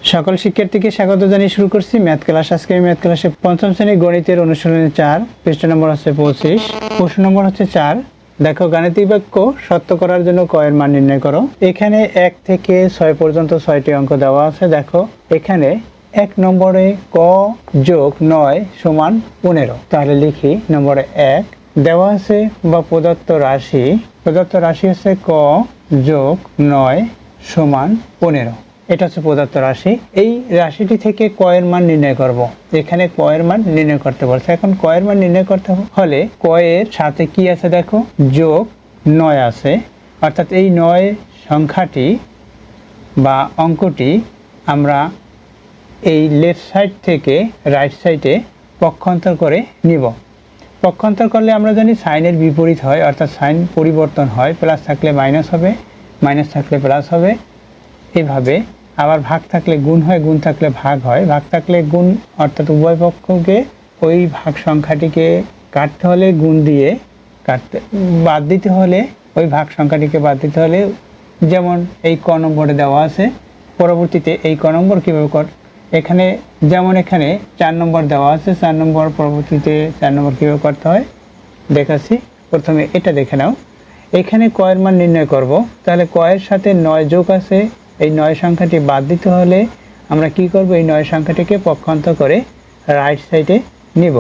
সকল শিক্ষার্থীকে স্বাগত জানিয়ে শুরু করছি ম্যাথ ক্লাস। আজকে ম্যাথ ক্লাসে পঞ্চম শ্রেণী গণিতের অনুশীলনী 4, পৃষ্ঠা নম্বর হচ্ছে 25, প্রশ্ন নম্বর হচ্ছে 4। দেখো, গাণিতিক বাক্য সত্য করার জন্য ক এর মান নির্ণয় করো। এখানে 1 থেকে 6 পর্যন্ত 6টি অঙ্ক দেওয়া আছে। দেখো, এখানে 1 নম্বরে ক যোগ 9 সমান 15। তাহলে লিখি নম্বরে 1 দেওয়া আছে বা প্রদত্ত রাশি হচ্ছে ক যোগ 9 সমান 15। এটা হচ্ছে প্রদত্ত রাশি। এই রাশিটি থেকে ক এর মান নির্ণয় করব। এখানে ক এর মান নির্ণয় করতে বলছে। এখন ক এর মান নির্ণয় করতে হলে ক এর সাথে কি আছে দেখো, যোগ 9 আছে। অর্থাৎ এই 9 সংখ্যাটি বা অঙ্কটি আমরা এই লেফট সাইড থেকে রাইট সাইডে পক্ষান্তর করে নিব। পক্ষান্তর করলে আমরা জানি সাইনের বিপরীত হয়, অর্থাৎ সাইন পরিবর্তন হয়। প্লাস থাকলে মাইনাস হবে, মাইনাস থাকলে প্লাস হবে। এভাবে আবার ভাগ থাকলে গুণ হয়, গুণ থাকলে ভাগ হয়, ভাগ থাকলে গুণ, অর্থাৎ উভয় পক্ষকে ওই ভাগ সংখ্যাটিকে কাটতে হলে গুণ দিয়ে বাদ দিতে হলে ওই ভাগ সংখ্যাটিকে বাদ দিতে হলে, যেমন এই ক নম্বরে দেওয়া আছে। পরবর্তীতে এই ক নম্বর কীভাবে এখানে যেমন এখানে 4 নম্বর দেওয়া আছে, 4 নম্বর পরবর্তীতে 4 নম্বর কীভাবে করতে হয় দেখাচ্ছি। প্রথমে এটা দেখে নাও। এখানে ক এর মান নির্ণয় করব। তাহলে ক এর সাথে 9 যোগ আছে, এই 9 সংখ্যাটি বাদ দিতে হলে আমরা কি করব, এই 9 সংখ্যাটিকে পক্ষান্তর করে রাইট সাইডে নিব।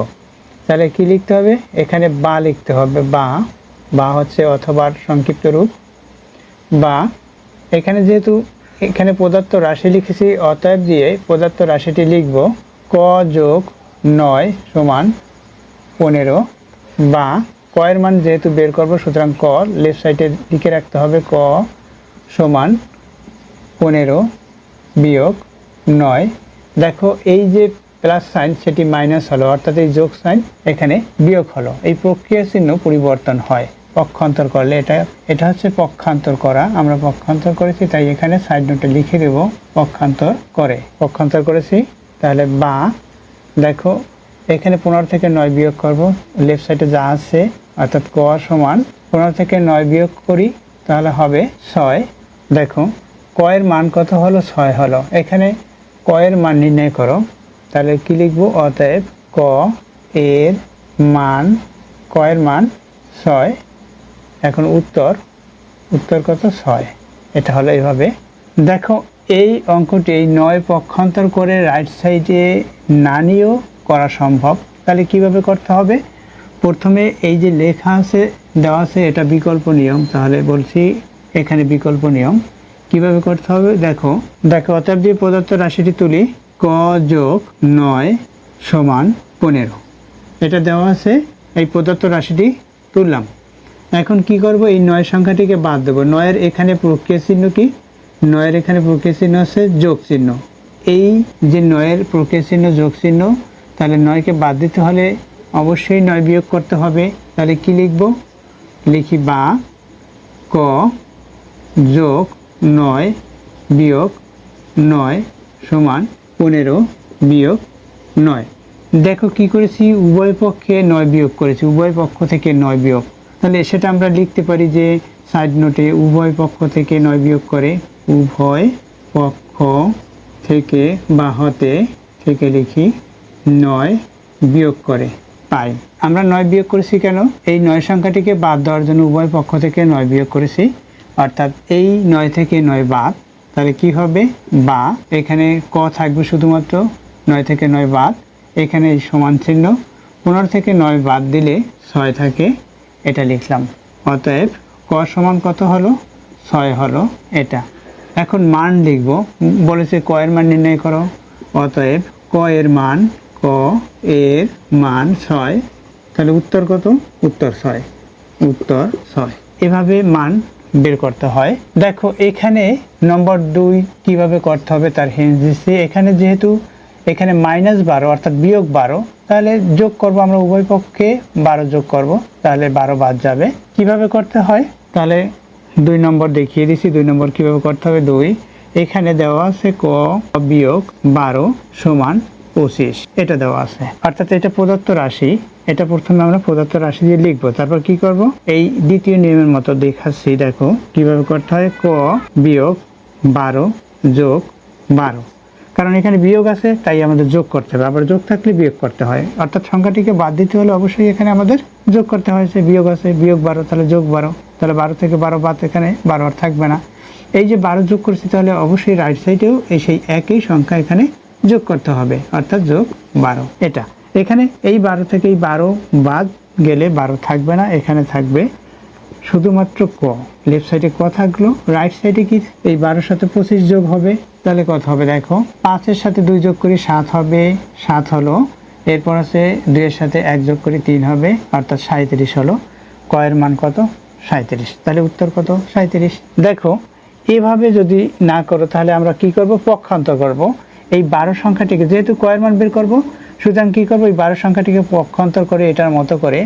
তাহলে কি লিখতে হবে, এখানে বা লিখতে হবে। বা হচ্ছে অথবার সংক্ষিপ্ত রূপ বা। এখানে যেহেতু এখানে প্রদত্ত রাশি লিখেছি, অতএব দিয়ে প্রদত্ত রাশিটি লিখব ক যোগ 9 সমান 15। বা ক এর মান যেহেতু বের করব, সুতরাং ক লেফট সাইডে লিখে রাখতে হবে ক সমান 15 বিয়োগ 9। দেখো, এই যে প্লাস সাইন সেটি মাইনাস হলো, অর্থাৎ এই যোগ সাইন এখানে বিয়োগ হলো। এই প্রক্রিয়া চিহ্ন পরিবর্তন হয় পক্ষান্তর করলে। এটা হচ্ছে পক্ষান্তর করা। আমরা পক্ষান্তর করেছি, তাই এখানে সাইড নোটে লিখে দেব পক্ষান্তর করেছি। তাহলে বা দেখো, এখানে 15 থেকে 9 বিয়োগ করব, লেফট সাইডে যা আছে, অর্থাৎ ক সমান 15 থেকে 9 বিয়োগ করি, তাহলে হবে 6। দেখো, ক এর মান কত হলো, 6 হলো। এখানে ক এর মান নির্ণয় করো। তাহলে কি লিখবো, অতএব ক এর মান 6। এখন উত্তর কত, 6। এটা হলো এইভাবে। দেখো, এই অঙ্কটি 9 পক্ষান্তর করে রাইট সাইডে না নিয়েও করা সম্ভব। তাহলে কিভাবে করতে হবে, প্রথমে এই যে লেখা আছে দেওয়া আছে, এটা বিকল্প নিয়ম। তাহলে বলছি এখানে বিকল্প নিয়ম কিভাবে করতে হবে। দেখো, অতএব দিয়ে প্রদত্ত রাশিটি তুলি, ক যোগ 9 সমান 15। এটা দেওয়া আছে, এই প্রদত্ত রাশিটি তুললাম। এখন কি করব, এই 9 সংখ্যাটিকে বাদ দেবো। 9 এর এখানে প্রক্রিয়া চিহ্ন কি, 9 এর এখানে প্রক্রিয়া চিহ্ন আছে যোগ চিহ্ন। এই যে 9 এর প্রক্রিয়া চিহ্ন যোগ চিহ্ন, তাহলে 9কে বাদ দিতে হলে অবশ্যই 9 বিয়োগ করতে হবে। তাহলে কি লিখব, লিখি বা ক যোগ 9 বিয়োগ 9 সমান 15 বিয়োগ 9। দেখো কি করেছি, উভয় পক্ষে 9 বিয়োগ করেছি, উভয় পক্ষ থেকে 9 বিয়োগ। তাহলে সেটা আমরা লিখতে পারি যে সাইড নোটে উভয় পক্ষ থেকে 9 বিয়োগ করে, উভয় পক্ষ থেকে বা হতে থেকে লিখি 9 বিয়োগ করে পাই। আমরা 9 বিয়োগ করেছি কেন, এই 9 সংখ্যাটিকে বাদ দেওয়ার জন্য উভয় পক্ষ থেকে 9 বিয়োগ করেছি, অর্থাৎ এই 9 থেকে 9 বাদ। তাহলে কি হবে, বা এখানে ক থাকবে শুধুমাত্র, 9 থেকে 9 বাদ, এখানে সমান চিহ্ন, 15 থেকে 9 বাদ দিলে 6 থাকে, এটা লিখলাম। অতএব ক সমান কত হলো, 6 হলো এটা। এখন মান লিখব, বলেছে ক এর মান নির্ণয় করো। অতএব ক এর মান 6। তাহলে উত্তর কত, উত্তর 6। এভাবে মান বের করতে হয়। দেখো, এখানে নম্বর 2 কিভাবে করতে হবে তার হিন্ট দিচ্ছি। এখানে যেহেতু এখানে -12 অর্থাৎ বিয়োগ 12, তাহলে যোগ করব আমরা উভয় পক্ষে 12 যোগ করব, তাহলে 12 বাদ যাবে। কিভাবে করতে হয়, তাহলে 2 নম্বর দেখিয়ে দিচ্ছি। 2 নম্বর কিভাবে করতে হবে, 2 এখানে দেওয়া আছে ক বিয়োগ 12 সমান 25, এটা দেওয়া আছে। অর্থাৎ এটা প্রদত্ত রাশি, এটা প্রথমে আমরা প্রদত্ত রাশি দিয়ে লিখবো। তারপর কি করব, এই দ্বিতীয় নিয়মের মতো দেখাচ্ছি। দেখো কিভাবে করতে হয়, ক বিয়োগ 12 যোগ 12। কারণ এখানে বিয়োগ আছে, তাই আমাদের যোগ করতে হবে। আবার যোগ থাকলে বিয়োগ করতে হয়, অর্থাৎ সংখ্যাটিকে বাদ দিতে হলে অবশ্যই এখানে আমাদের যোগ করতে হয়েছে। বিয়োগ আছে, বিয়োগ 12, তাহলে যোগ 12, তাহলে 12 থেকে 12 বাদ, এখানে 12 আর থাকবে না। এই যে 12 যোগ করছি, তাহলে অবশ্যই রাইট সাইডেও সেই একই সংখ্যা এখানে যোগ করতে হবে, অর্থাৎ যোগ 12। এটা এখানে এই 12 থেকে এই 12 বাদ গেলে 12 থাকবে না, এখানে থাকবে শুধুমাত্র ক। লেফট সাইডে ক থাকলো, রাইট সাইডে কি এই 12 সাথে 25 যোগ হবে, তাহলে কত হবে দেখো, 5-এর সাথে 2 যোগ করি 7 হবে, 7 হলো। এরপর আছে 2-এর সাথে 1 যোগ করি 3 হবে, অর্থাৎ 37 হলো। ক এর মান কত, 37। তাহলে উত্তর কত, 37। দেখো এভাবে যদি না করো তাহলে আমরা কি করব, পক্ষান্তর করব। এই 12 সংখ্যাটিকে, যেহেতু ক এর মান বের করব, সুতরাং কি করব, এই 12 সংখ্যাটিকে পক্ষান্তর করে এটার মতো করে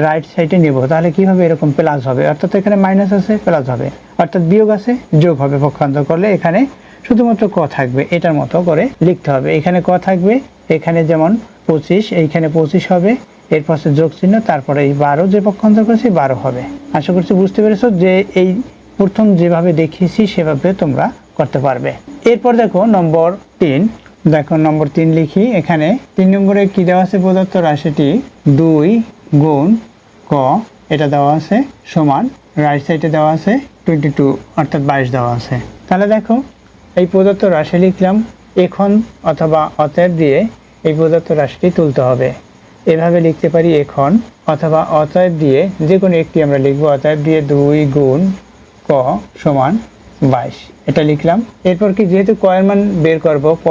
রাইট সাইডে নেব। তাহলে কি হবে, এরকম প্লাস হবে, অর্থাৎ এখানে মাইনাস আছে প্লাস হবে, অর্থাৎ বিয়োগ আছে যোগ হবে। পক্ষান্তর করলে এখানে শুধুমাত্র ক থাকবে, এটার মতো করে লিখতে হবে। এখানে ক থাকবে, এখানে যেমন 25, এইখানে 25 হবে, এর পাশে যোগ চিহ্ন, তারপরে এই 12 যে পক্ষান্তর করেছি 12 হবে। আশা করছি বুঝতে পেরেছো যে এই প্রথম যেভাবে দেখিয়েছি সেভাবে তোমরা করতে পারবে। এরপর দেখো নম্বর 3, দেখো নম্বর 3 লিখি। এখানে 3 নম্বরে কি দেওয়া আছে, প্রদত্ত রাশিটি 2 গুণ ক, এটা দেওয়া আছে, সমান রাইট সাইডে দেওয়া আছে 22, অর্থাৎ 22 দেওয়া আছে। তাহলে দেখো এই প্রদত্ত রাশি লিখলাম, এখন অথবা অতএব দিয়ে এই প্রদত্ত রাশিটি তুলতে হবে। এভাবে লিখতে পারি, এখন অথবা অতএব দিয়ে যে কোনো একটি আমরা লিখবো। অতএব দিয়ে 2 গুণ ক সমান 22, এটা লিখলাম। এরপর কি, যেহেতু ক এর মান বের করব, ক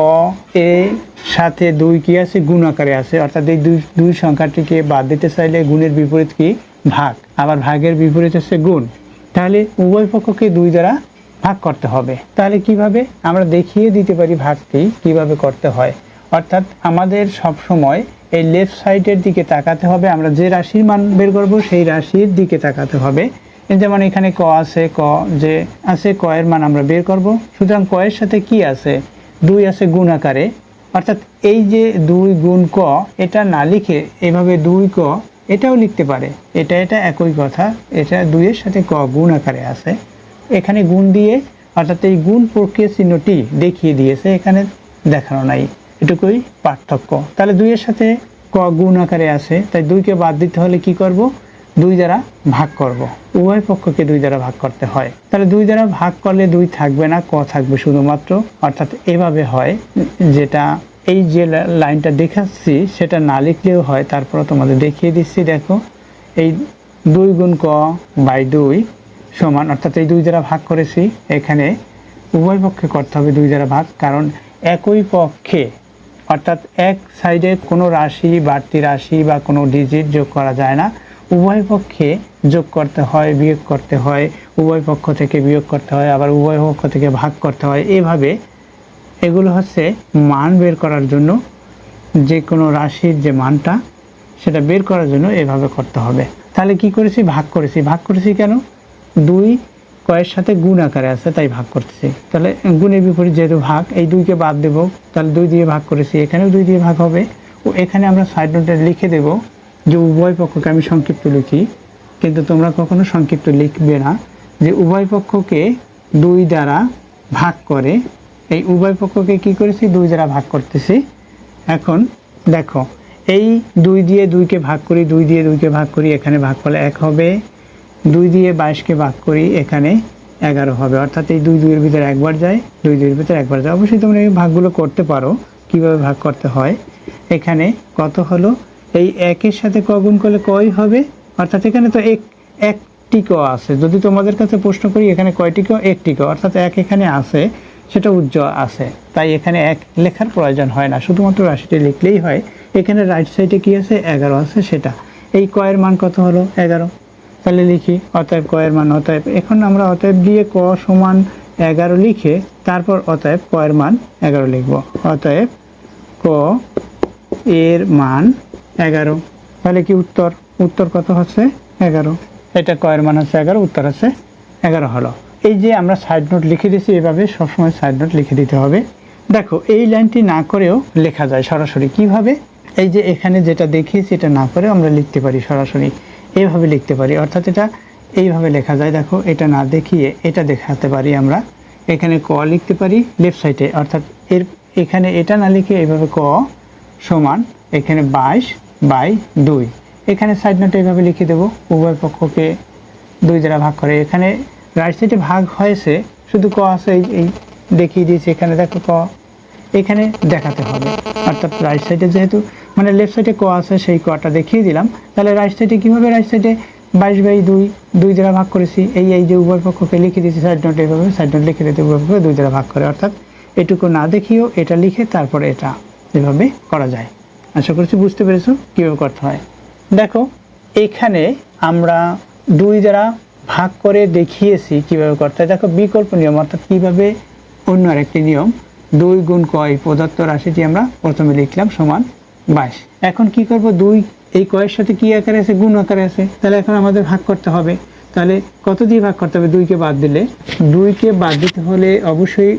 এর সাথে 2 কি আছে, গুণ আকারে আছে, অর্থাৎ এই দুই সংখ্যাটিকে বাদ দিতে চাইলে গুণের বিপরীত কি, ভাগ, আবার ভাগের বিপরীত হচ্ছে গুণ। তাহলে উভয় পক্ষকে 2 দ্বারা ভাগ করতে হবে। তাহলে কিভাবে আমরা দেখিয়ে দিতে পারি ভাগটি কিভাবে করতে হয়। অর্থাৎ আমাদের সব সময় এই লেফট সাইডের দিকে তাকাতে হবে। আমরা যে রাশির মান বের করব সেই রাশির দিকে তাকাতে হবে। যেমন এখানে ক আছে, ক যে আছে, ক এর মান আমরা বের করব। সুতরাং ক এর সাথে কি আছে, 2 আছে গুণ আকারে, অর্থাৎ এই যে 2 গুণ ক, এটা না লিখে এভাবে 2 ক এটাও লিখতে পারে। এটা একই কথা, এটা 2 এর সাথে ক গুণ আকারে আছে, এখানে গুণ দিয়ে, অর্থাৎ এই গুণ প্রক্রিয়া চিহ্নটি দেখিয়ে দিয়েছে, এখানে দেখানো নাই, এটুকুই পার্থক্য। তাহলে 2 এর সাথে ক গুণ আকারে আছে, তাই 2কে বাদ দিতে হলে কি করব, 2 দ্বারা ভাগ করব। উভয় পক্ষকে 2 দ্বারা ভাগ করতে হয়। তাহলে 2 দ্বারা ভাগ করলে 2 থাকবে না, ক থাকবে শুধুমাত্র। অর্থাৎ এভাবে হয়, যেটা এই যে লাইনটা দেখাচ্ছি সেটা না লিখলেও হয়, তারপর তোমাদের দেখিয়ে দিচ্ছি। দেখো এই 2 গুণ ক বাই 2 সমান, অর্থাৎ এই 2 দ্বারা ভাগ করেছি, এখানে উভয় পক্ষে করতে হবে 2 দ্বারা ভাগ, কারণ একই পক্ষে, অর্থাৎ এক সাইডে কোনো রাশি, বাড়তি রাশি বা কোনো ডিজিট যোগ করা যায় না। উভয় পক্ষে যোগ করতে হয়, বিয়োগ করতে হয়, উভয় পক্ষ থেকে বিয়োগ করতে হয়, আবার উভয় পক্ষ থেকে ভাগ করতে হয়। এভাবে এগুলো হচ্ছে মান বের করার জন্য, যে কোনো রাশির যে মানটা সেটা বের করার জন্য এভাবে করতে হবে। তাহলে কি করেছি, ভাগ করেছি। ভাগ করেছি কেন, 2 কয়ের সাথে গুণ আকারে আছে তাই ভাগ করতেছি। তাহলে গুণের বিপরীত যেহেতু ভাগ, এই 2কে বাদ দেব, তাহলে 2 দিয়ে ভাগ করেছি, এখানেও 2 দিয়ে ভাগ হবে। ও এখানে আমরা সাইড নোটে লিখে দেব যে উভয় পক্ষকে, আমি সংক্ষিপ্ত লিখি, কিন্তু তোমরা কখনো সংক্ষিপ্ত লিখবে না, যে উভয় পক্ষকে 2 দ্বারা ভাগ করে, এই উভয় পক্ষকে কি করেছি, 2 দ্বারা ভাগ করতেছি। এখন দেখো এই 2 দিয়ে 2কে ভাগ করি, 2 দিয়ে 2কে ভাগ করি, এখানে ভাগ করলে 1 হবে। 2 দিয়ে 22কে ভাগ করি, এখানে 11 হবে। অর্থাৎ এই 2 2 এর ভিতরে একবার যায়, 2 2 এর ভিতরে একবার যায়। অবশ্যই তোমরা এই ভাগগুলো করতে পারো, কিভাবে ভাগ করতে হয়। এখানে কত হলো, এই 1 এর সাথে ক গুণ করলে কই হবে, অর্থাৎ এখানে তো একটি ক আছে। যদি তোমাদের কাছে প্রশ্ন করি এখানে কয়টি ক, একটি ক, অর্থাৎ 1 এখানে আছে, সেটা উজ্জ্বল আছে, তাই এখানে 1 লেখার প্রয়োজন হয় না, শুধুমাত্র রাশিটি লিখলেই হয়। এখানে রাইট সাইডে কি আছে, 11 আছে, সেটা এই ক এর মান কত হলো, 11। তাহলে লিখি অতএব ক এর মান, অতএব এখন আমরা অতএব দিয়ে ক সমান 11 লিখে তারপর অতএব ক এর মান 11 লিখব। অতএব ক এর মান 11। তাহলে কি উত্তর কত হচ্ছে, 11। এটা ক এর মান হচ্ছে 11, উত্তর হচ্ছে 11 হলো। এই যে আমরা সাইড নোট লিখে দিয়েছি, এভাবে সবসময় সাইড নোট লিখে দিতে হবে। দেখো এই লাইনটি না করেও লেখা যায় সরাসরি। কিভাবে, এই যে এখানে যেটা দেখিয়েছি এটা না করে আমরা লিখতে পারি সরাসরি, এইভাবে লিখতে পারি। অর্থাৎ এটা এইভাবে লেখা যায়। দেখো এটা না দেখিয়ে এটা দেখাতে পারি আমরা। এখানে ক লিখতে পারি লেফট সাইডে, অর্থাৎ এর এখানে এটা না লিখে এইভাবে ক সমান এখানে 22/2, এখানে সাইড নোটে এইভাবে লিখে দেবো উভয় পক্ষকে 2 দ্বারা ভাগ করে। এখানে রাইট সাইডে ভাগ হয়েছে, শুধু ক আছে এই দেখিয়ে দিয়েছি। এখানে দেখো ক এখানে দেখাতে হবে, অর্থাৎ রাইট সাইডে যেহেতু মানে লেফট সাইডে ক আছে সেই কটা দেখিয়ে দিলাম। তাহলে রাইট সাইডে কীভাবে, রাইট সাইডে 22/2 দ্বারা ভাগ করেছি, এই যে উভয় পক্ষকে লিখে দিয়েছি সাইড নোট, এইভাবে সাইড নোট লিখে দিতে উভয় পক্ষকে 2 দ্বারা ভাগ করে, অর্থাৎ এটুকু না দেখিয়েও এটা লিখে তারপরে এটা এভাবে করা যায়। আশা করছি বুঝতে পেরেছো কীভাবে করতে হয়। দেখো এখানে আমরা 2 দ্বারা ভাগ করে দেখিয়েছি কীভাবে করতে হয়। দেখো বিকল্প নিয়ম, অর্থাৎ কীভাবে অন্য আরেকটি নিয়ম, 2 গুণ ক প্রদত্ত রাশিটি আমরা প্রথমে লিখলাম সমান 22। এখন কি করব, 2 এই কয়ের সাথে কি আকারে আছে, গুণ আকারে আছে, তাহলে এখন আমাদের ভাগ করতে হবে। তাহলে কত দিয়ে ভাগ করতে হবে, 2কে বাদ দিলে, 2কে বাদ দিতে হলে অবশ্যই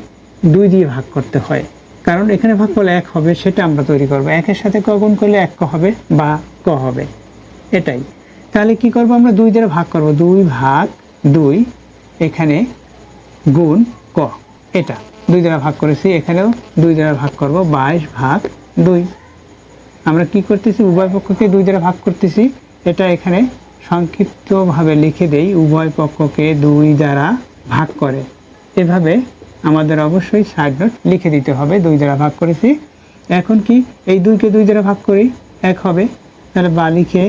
2 দিয়ে ভাগ করতে হয়, কারণ এখানে ভাগ করলে 1 হবে, সেটা আমরা তৈরি করব। 1-এর সাথে ক গুণ করলে 1 ক হবে বা ক হবে, এটাই। তাহলে কি করব, আমরা 2 দ্বারা ভাগ করব, 2/2 এখানে গুণ ক, এটা 2 দ্বারা ভাগ করেছি, এখানেও 2 দ্বারা ভাগ করব, 22/2। আমরা কি করতেছি, উভয় পক্ষকে 2 দ্বারা ভাগ করতেছি, এটা এখানে সংক্ষিপ্তভাবে লিখে দেই, উভয় পক্ষকে 2 দ্বারা ভাগ করে। এভাবে আমাদের অবশ্যই সাইড নোট লিখে দিতে হবে, 2 দ্বারা ভাগ করেছি। এখন কি এই 2কে 2 দ্বারা ভাগ করি, 1 হবে, তাহলে বা লিখে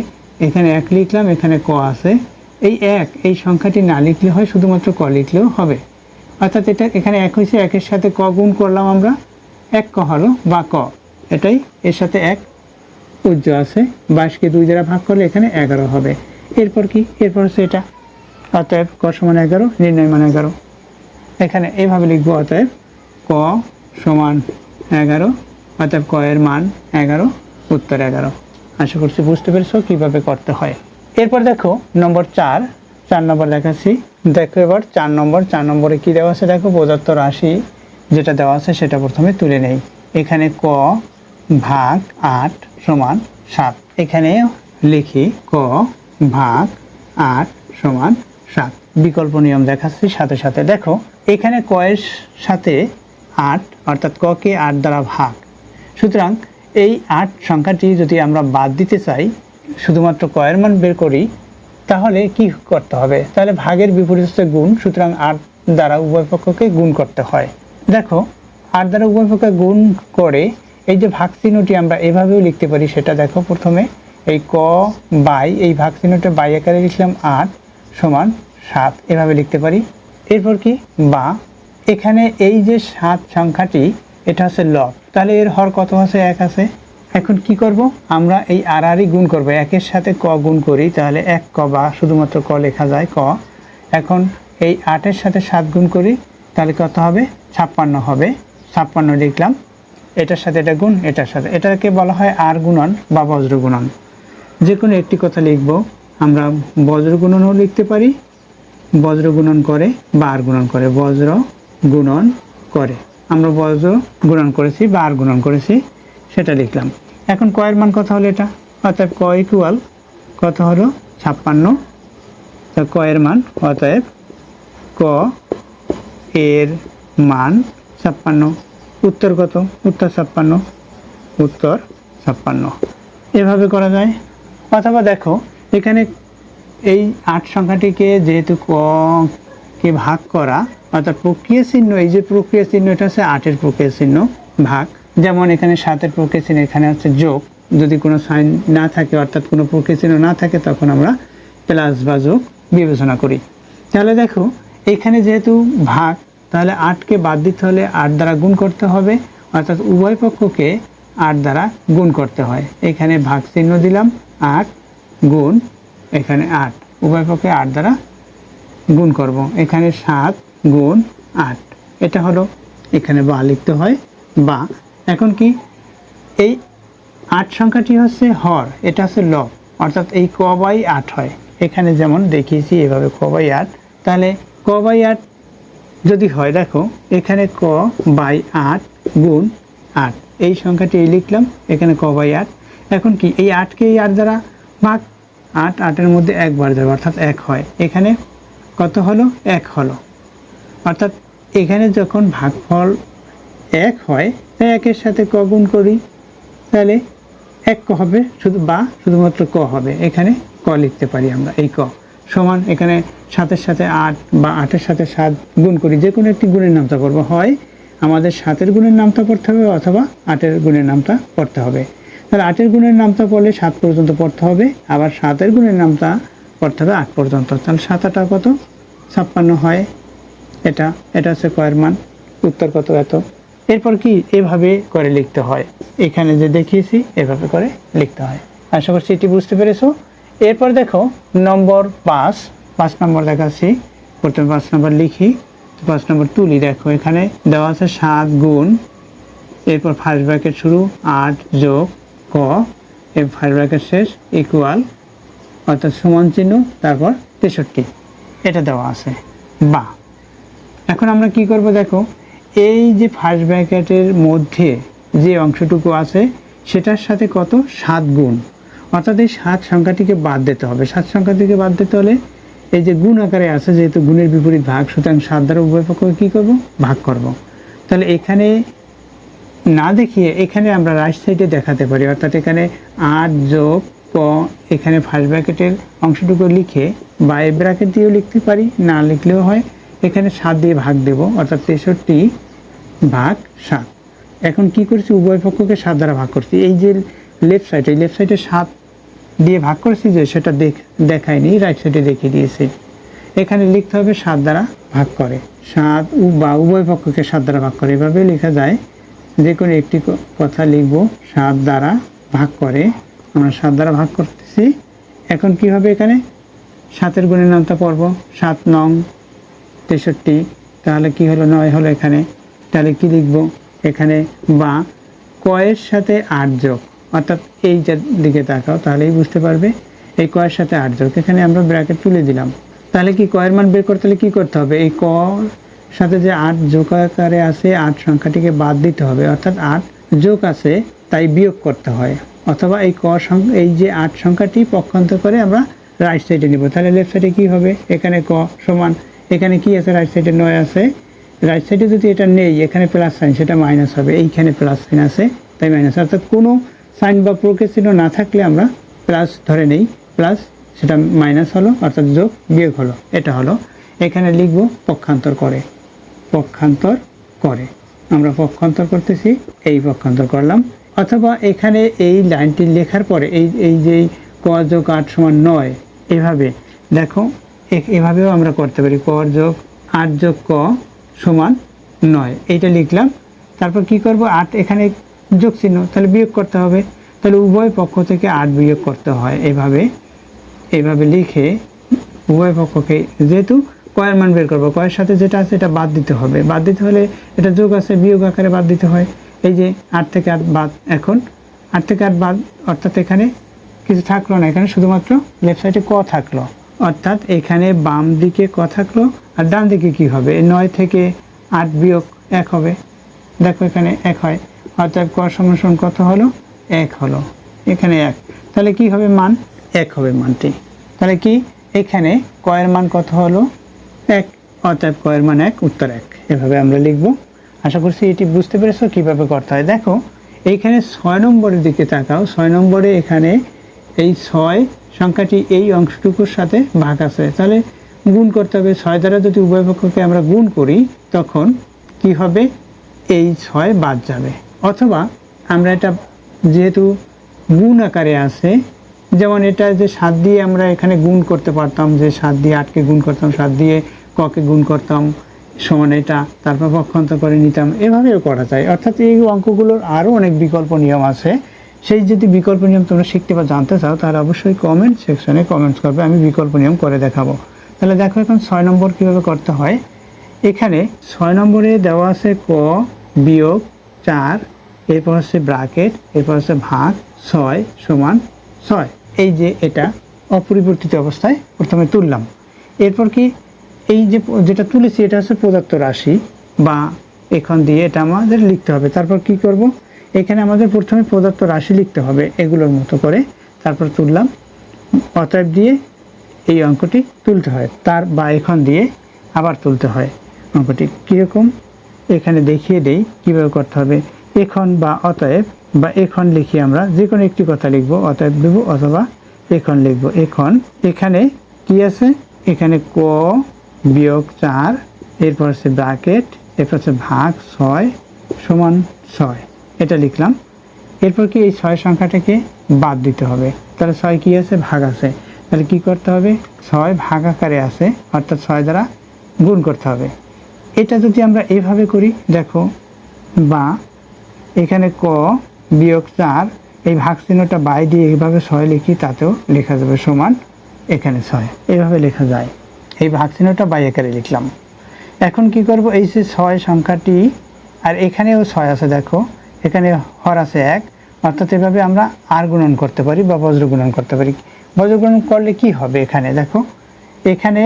এখানে 1 লিখলাম, এখানে ক আছে, এই 1 এই সংখ্যাটি না লিখলে হয়, শুধুমাত্র ক লিখলেও হবে। অর্থাৎ এটা এখানে 1 হয়েছে, 1-এর সাথে ক গুণ করলাম আমরা, 1 ক হলো বা ক, এটাই। এর সাথে 1 উজ্জ্ব আছে, 22কে 2 দ্বারা ভাগ করলে এখানে 11 হবে। এরপর কি, এরপর হচ্ছে এটা, অতএব ক সমান 11, নির্ণয় মান 11। এখানে এইভাবে লিখবো, অতএব ক সমান 11, অতএব ক এর মান 11, উত্তর 11। আশা করছি বুঝতে পেরেছো কীভাবে করতে হয়। এরপর দেখো নম্বর 4 নম্বর দেখাচ্ছি। দেখো এবার 4 নম্বরে কি দেওয়া আছে, দেখো প্রদত্ত রাশি যেটা দেওয়া আছে সেটা প্রথমে তুলে নেই। এখানে ক ভাগ 8 সমান 7, এখানে লিখি ক ভাগ 8 সমান 7। বিকল্প নিয়ম দেখাচ্ছি সাথে সাথে। দেখো এখানে ক এর সাথে 8, অর্থাৎ ক কে 8 দ্বারা ভাগ, সুতরাং এই 8 সংখ্যাটি যদি আমরা বাদ দিতে চাই, শুধুমাত্র ক এর মান বের করি, তাহলে কি করতে হবে, তাহলে ভাগের বিপরীত হচ্ছে গুণ, সুতরাং 8 দ্বারা উভয় পক্ষকে গুণ করতে হয়। দেখো 8 দ্বারা উভয় পক্ষকে গুণ করে এই যে ভাগ চিহ্নটি আমরা এভাবেও লিখতে পারি, সেটা দেখো প্রথমে এই ক বাই, এই ভাগ চিহ্নটা বাই আকারে লিখলাম 8 সমান 7, এভাবে লিখতে পারি। এরপর কি, বা এখানে এই যে 7 সংখ্যাটি এটা হচ্ছে লব, তাহলে এর হর কত আছে, 1 আছে। এখন কি করব, আমরা এই আড়াআড়ি গুণ করব, 1-এর সাথে ক গুণ করি, তাহলে 1 ক, বা শুধুমাত্র ক লেখা যায় ক। এখন এই 8-এর সাথে 7 গুণ করি, তাহলে কত হবে, 56 হবে, 56 লিখলাম। এটার সাথে এটা গুণ, এটার সাথে, এটাকে বলা হয় আর গুণন বা বজ্র গুণন। যে কোনো একটি কথা লিখব, আমরা বজ্র গুণনও লিখতে পারি, বজ্র গুণন করে বা আর গুণন করে, বজ্র গুণন করে, আমরা বজ্র গুণন করেছি বা আর গুণন করেছি, সেটা লিখলাম। এখন ক এর মান কত হলো, এটা, অতএব ক ইকুয়াল কত হলো 56, তা ক এর মান, অতএব ক এর মান 56। উত্তর কত, উত্তর 56, উত্তর 56। এভাবে করা যায়। অথবা দেখো এখানে এই 8 সংখ্যাটিকে যেহেতু ক কে ভাগ করা, অর্থাৎ প্রক্রিয়া চিহ্ন, এই যে প্রক্রিয়া চিহ্ন এটা হচ্ছে 8-এর প্রক্রিয়া চিহ্ন ভাগ, যেমন এখানে 7-এর প্রক্রিয়া চিহ্ন, এখানে হচ্ছে যোগ, যদি কোনো সাইন না থাকে অর্থাৎ কোনো প্রক্রিয়া চিহ্ন না থাকে তখন আমরা প্লাস বা যোগ বিবেচনা করি। তাহলে দেখো এখানে যেহেতু ভাগ, তাহলে 8কে বাদ দিতে হলে 8 দ্বারা গুণ করতে হবে, অর্থাৎ উভয় পক্ষকে 8 দ্বারা গুণ করতে হয়। এখানে ভাগ চিহ্ন দিলাম, 8 গুণ এখানে 8, উভয় পক্ষে 8 দ্বারা গুণ করব, এখানে 7 গুণ 8, এটা হলো, এখানে বা লিখতে হয় বা। এখন কি, এই 8 সংখ্যাটি হচ্ছে হর, এটা হচ্ছে লব, অর্থাৎ এই ক বাই 8 হয়, এখানে যেমন দেখিয়েছি এভাবে ক বাই 8, তাহলে ক বাই 8 যদি হয়, দেখো এখানে ক বাই 8 গুণ 8, এই সংখ্যাটি এই লিখলাম, এখানে ক বাই 8। এখন কি, এই 8কে এই 8 দ্বারা ভাগ, 8 8-এর মধ্যে 1 বার যাবে, অর্থাৎ 1 হয়, এখানে কত হলো, 1 হলো, অর্থাৎ এখানে যখন ভাগফল 1 হয় তাই একের সাথে ক গুণ করি, তাহলে এক ক হবে, শুধুমাত্র ক হবে, এখানে ক লিখতে পারি আমরা। এই ক সমান এখানে 7-এর সাথে 8 বা 8-এর সাথে 7 গুণ করি, যে কোনো একটি গুণের নামতা পড়বো, হয় আমাদের 7-এর গুণের নামতা পড়তে হবে অথবা 8-এর গুণের নামতা পড়তে হবে। তাহলে 8-এর গুণের নামতা পড়লে 7 পর্যন্ত পড়তে হবে, আবার 7-এর গুণের নামতা পড়তে হবে 8 পর্যন্ত। তাহলে 7 8 কত? 56 হয়। এটা হচ্ছে কয়ের মান, উত্তর কত? এত। এরপর কি এভাবে করে লিখতে হয়, এখানে যে দেখিয়েছি এভাবে করে লিখতে হয়। আশা করছি এটি বুঝতে পেরেছো। এরপর দেখো নম্বর 5 নম্বর দেখাচ্ছি। প্রথমে 5 নম্বর লিখি, 5 নম্বর তুলি। দেখো এখানে দেওয়া আছে 7 গুণ, এরপর ফার্স্ট ব্র্যাকেট শুরু 8 যোগ ক, এর ফার্স্ট ব্র্যাকেট শেষ ইকুয়াল, অর্থাৎ সমান চিহ্ন, তারপর 63, এটা দেওয়া আছে। বা এখন আমরা কি করব, দেখো এই যে ফার্স্ট ব্র্যাকেটের মধ্যে যে অংশটুকু আছে সেটার সাথে কত? 7 গুণ, অর্থাৎ এই 7 সংখ্যাটিকে বাদ দিতে হবে। 7 সংখ্যাটিকে বাদ দিতে হলে এই যে গুণ আকারে আছে, যেহেতু গুণের বিপরীত ভাগ, সুতরাং 7 দ্বারা উভয় পক্ষকে কী করব? ভাগ করব। তাহলে এখানে না দেখিয়ে এখানে আমরা রাইট সাইডে দেখাতে পারি, অর্থাৎ এখানে 8 যোগ ক, এখানে ফার্স্ট ব্র্যাকেটের অংশটুকু লিখে বা এই ব্র্যাকেট দিয়েও লিখতে পারি, না লিখলেও হয়। এখানে 7 দিয়ে ভাগ দেব, অর্থাৎ 63 ভাগ 7। এখন কি করছি? উভয় পক্ষকে 7 দ্বারা ভাগ করছি। এই যে লেফট সাইডে 7 দিয়ে ভাগ করছি, যে সেটা দেখায়নি, রাইট সাইডে দেখিয়ে দিয়েছি। এখানে লিখতে হবে 7 দ্বারা ভাগ করে, 7 বা উভয় পক্ষকে 7 দ্বারা ভাগ করে, এভাবে লেখা যায়। যে কোনো একটি কথা লিখব, 7 দ্বারা ভাগ করে, আমরা 7 দ্বারা ভাগ করতেছি। এখন কি হবে? এখানে 7-এর গুণের নামটা পড়ব, 7 নং 63, তাহলে কি হলো? 9 হলো এখানে। তাহলে কি লিখব এখানে? বা কয়ের সাথে 8 যোগ, অর্থাৎ এই দিকে তাকাও তাহলেই বুঝতে পারবে। এই কয়ের সাথে 8 যোগ, এখানে আমরা ব্র্যাকেট তুলে দিলাম। তাহলে কি কয়ের মান বের করতে হলে কী করতে হবে? এই ক সাথে যে 8 যোগ আকারে আছে, 8 সংখ্যাটিকে বাদ দিতে হবে, অর্থাৎ 8 যোগ আছে তাই বিয়োগ করতে হয়, অথবা এই এই যে 8 সংখ্যাটি পক্ষান্তর করে আমরা রাইট সাইডে নিব। তাহলে লেফট সাইডে কী হবে? এখানে ক সমান, এখানে কি আছে? রাইট সাইডে 9 আছে। রাইট সাইডে যদি এটা নেই, এখানে প্লাস সাইন, সেটা মাইনাস হবে। এইখানে প্লাস সাইন আছে তাই মাইনাস, অর্থাৎ কোনো সাইন বা প্রতীক চিহ্ন না থাকলে আমরা প্লাস ধরে নেই, প্লাস সেটা মাইনাস হলো, অর্থাৎ যোগ বিয়োগ হলো। এটা হলো, এখানে লিখব পক্ষান্তর করে, আমরা পক্ষান্তর করতেছি, এই পক্ষান্তর করলাম। অথবা এখানে এই লাইনটি লেখার পরে এই যে ক যোগ 8 সমান 9, এভাবে দেখো, এভাবেও আমরা করতে পারি। ক যোগ 8 যোগ ক সমান 9, এইটা লিখলাম। তারপর কি করব? 8 এখানে যোগ চিহ্ন, তাহলে বিয়োগ করতে হবে। তাহলে উভয় পক্ষ থেকে 8 বিয়োগ করতে হয়। এইভাবে লিখে উভয় পক্ষকে, যেহেতু কয়ের মান বের করবো, কয়ের সাথে যেটা আছে এটা বাদ দিতে হবে। বাদ দিতে হলে এটা যোগ আছে, বিয়োগ আকারে বাদ দিতে হয়। এই যে 8 থেকে 8 বাদ, এখন 8 থেকে 8 বাদ, অর্থাৎ এখানে কিছু থাকলো না, এখানে শুধুমাত্র লেফট সাইডে ক থাকলো, অর্থাৎ এখানে বাম দিকে ক থাকলো, আর ডান দিকে কি হবে? 9 থেকে 8 বিয়োগ 1 হবে। দেখো এখানে 1 হয়, অর্থাৎ ক সমান কত হলো? 1 হলো। এখানে 1, তাহলে কি হবে? মান 1 হবে মানটি। তাহলে কি এখানে কয়ের মান কত হলো? 1, অর্থাৎ কয়ের মান 1, উত্তর 1। এভাবে আমরা লিখব। আশা করছি এটি বুঝতে পেরেছো কীভাবে করতে হয়। দেখো এইখানে 6 নম্বরের দিকে তাকাও। 6 নম্বরে এখানে এই 6 সংখ্যাটি এই অংশটুকুর সাথে ভাগ আছে, তাহলে গুণ করতে হবে। 6 দ্বারা যদি উভয় পক্ষকে আমরা গুণ করি, তখন কি হবে? এই 6 বাদ যাবে। অথবা আমরা এটা যেহেতু গুণ আকারে আছে, যেমন এটা যে 7 দিয়ে আমরা এখানে গুণ করতে পারতাম, যে 7 দিয়ে 8কে গুণ করতাম, 7 দিয়ে ককে গুণ করতাম সমান এটা, তারপর পক্ষান্তর করে নিতাম, এভাবেও করা যায়। অর্থাৎ এই অঙ্কগুলোর আরও অনেক বিকল্প নিয়ম আছে। সেই যদি বিকল্প নিয়ম তোমরা শিখতে বা জানতে চাও, তাহলে অবশ্যই কমেন্ট সেকশনে কমেন্টস করবে, আমি বিকল্প নিয়ম করে দেখাবো। তাহলে দেখো এখন 6 নম্বর কীভাবে করতে হয়। এখানে 6 নম্বরে দেওয়া আছে ক বিয়োগ 4, এরপর হচ্ছে ব্র্যাকেট, এরপর হচ্ছে ভাগ 6 সমান 6। এই যে এটা অপরিবর্তিত অবস্থায় প্রথমে তুললাম। এরপর কি এই যে যেটা তুলেছি এটা হচ্ছে প্রদত্ত রাশি, বা এখান দিয়ে এটা আমাদের লিখতে হবে। তারপর কি করব? এখানে আমাদের প্রথমে প্রদত্ত রাশি লিখতে হবে এগুলোর মতো করে, তারপর তুললাম, অতএব দিয়ে এই অঙ্কটি তুলতে হয়, তার বা এখান দিয়ে আবার তুলতে হয়। অঙ্কটি কীরকম এখানে দেখিয়ে দেই কীভাবে করতে হবে। এখন বা অতএব বা এখন লিখি, আমরা যে কোনো একটি কথা লিখব, অতএব লিখব অথবা এখন লিখব। এখন এখানে কি আছে, এখানে ক বিয়োগ 4, এরপর হচ্ছে ব্র্যাকেট, এরপর হচ্ছে ভাগ 6 সমান 6, এটা লিখলাম। এরপর কি এই 6 সংখ্যাটাকে বাদ দিতে হবে, তাহলে 6 কি আছে, ভাগ আছে, তাহলে কি করতে হবে, 6 ভাগ আকারে আছে, অর্থাৎ 6 দ্বারা গুণ করতে হবে। এটা যদি আমরা এইভাবে করি দেখো, বা এখানে ক বিয়োগ 4, এই ভাগ চিহ্নটা বাই দিয়ে এইভাবে 6 লিখি, তাতেও লেখা যাবে সমান এখানে 6, এইভাবে লেখা যায়। এই ভাগ চিহ্নটা বাই আকারে লিখলাম। এখন কি করব, এই যে 6 সংখ্যাটি, আর এখানেও 6 আছে, দেখো এখানে হর আছে 1, অর্থাৎ এভাবে আমরা আর গুণন করতে পারি বা বজ্র গুণন করতে পারি। বজ্র গুণন করলে কি হবে, এখানে দেখো, এখানে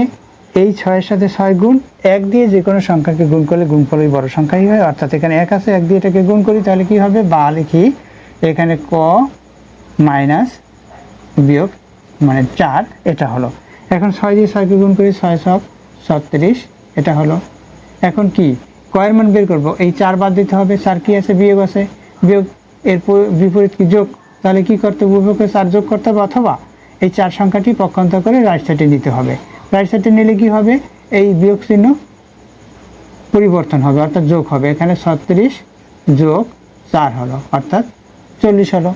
এই 6-এর সাথে 6 গুণ 1 দিয়ে যে কোনো সংখ্যাকে গুণ করলে গুণফল ওই বড় সংখ্যাই হয়, অর্থাৎ এখানে 1 আছে, 1 দিয়ে এটাকে গুণ করি, তাহলে কি হবে, বা লিখি, এখানে ক মাইনাস বিয়োগ মানে 4, এটা হলো। এখন 6 দিয়ে 6কে গুণ করি, 6 সব 36, এটা হলো। এখন কি কয়ের মান বের করব, এই 4 বাদ দিতে হবে, 4 কি আছে, বিয়োগ আছে, বিয়োগ এর বিপরীত কি, যোগ, তাহলে কি করতে হবে, উভয়কে 4 যোগ করতে হবে, অথবা এই 4 সংখ্যাটি পক্ষান্তর করে রাইট সাইডে নিতে হবে। রাইট সাইডে নিলে কি হবে, এই বিয়োগ চিহ্ন পরিবর্তন হবে, অর্থাৎ যোগ হবে, এখানে 36 যোগ 4 হলো, অর্থাৎ 40 হলো,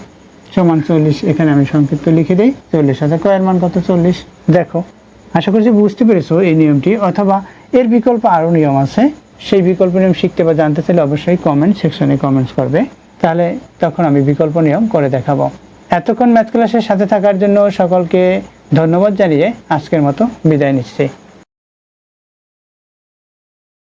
সমান 40। এখানে আমি সংক্ষিপ্ত লিখে দিই 40 আছে, কয়ের মান কত, 40। দেখো, আশা করছি বুঝতে পেরেছো এই নিয়মটি, অথবা এর বিকল্প আরও নিয়ম আছে, সেই বিকল্প নিয়ম শিখতে বা জানতে চাইলে অবশ্যই কমেন্ট সেকশনে কমেন্টস করবে, তাহলে তখন আমি বিকল্প নিয়ম করে দেখাবো। এতক্ষণ ম্যাথ ক্লাসের সাথে থাকার জন্য সকলকে ধন্যবাদ জানিয়ে আজকের মতো বিদায় নিচ্ছি।